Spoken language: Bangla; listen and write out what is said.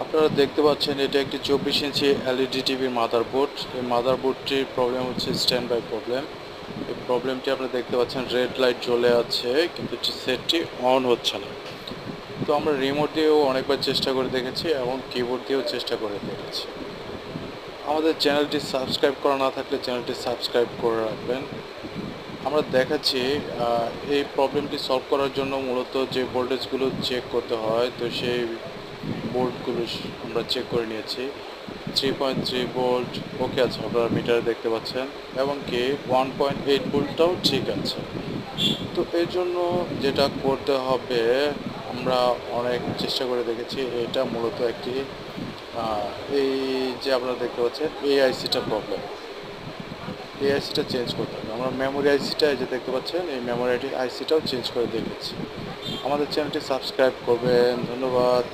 আপনারা দেখতে পাচ্ছেন এটা একটি 24 ইঞ্চি এলইডি টিভির মাদারবোর্ড। এই মাদারবোর্ডটির প্রবলেম হচ্ছে স্ট্যান্ড বাই প্রবলেম। এই প্রবলেমটি আপনারা দেখতে পাচ্ছেন রেড লাইট জ্বলে আছে কিন্তু সেটটি অন হচ্ছে না। তো আমরা রিমোট দিয়েও অনেকবার চেষ্টা করে দেখেছি এবং কিবোর্ড দিয়েও চেষ্টা করে দেখেছি। আমাদের চ্যানেলটি সাবস্ক্রাইব করা না থাকলে চ্যানেলটি সাবস্ক্রাইব করে রাখবেন। আমরা দেখাচ্ছি এই প্রবলেমটি সলভ করার জন্য মূলত যে ভোল্টেজগুলো চেক করতে হয়, তো সেই বোর্ডগুলো আমরা চেক করে নিয়েছি। 3.3 ভোল্ট ওকে আছে, আপনারা মিটারে দেখতে পাচ্ছেন, এবং কি 1.8 ভোল্টটাও ঠিক আছে। তো এর জন্য যেটা করতে হবে, আমরা অনেক চেষ্টা করে দেখেছি। এটা মূলত একটি এই যে আপনারা দেখতে পাচ্ছেন এই আইসিটা প্রবলেম। এই আইসিটা চেঞ্জ করতে হবে। আমরা মেমোরি আইসিটা এই যে দেখতে পাচ্ছেন, এই মেমোরি আইসিটাও চেঞ্জ করে দেখেছি। আমাদের চ্যানেলটি সাবস্ক্রাইব করবেন। ধন্যবাদ।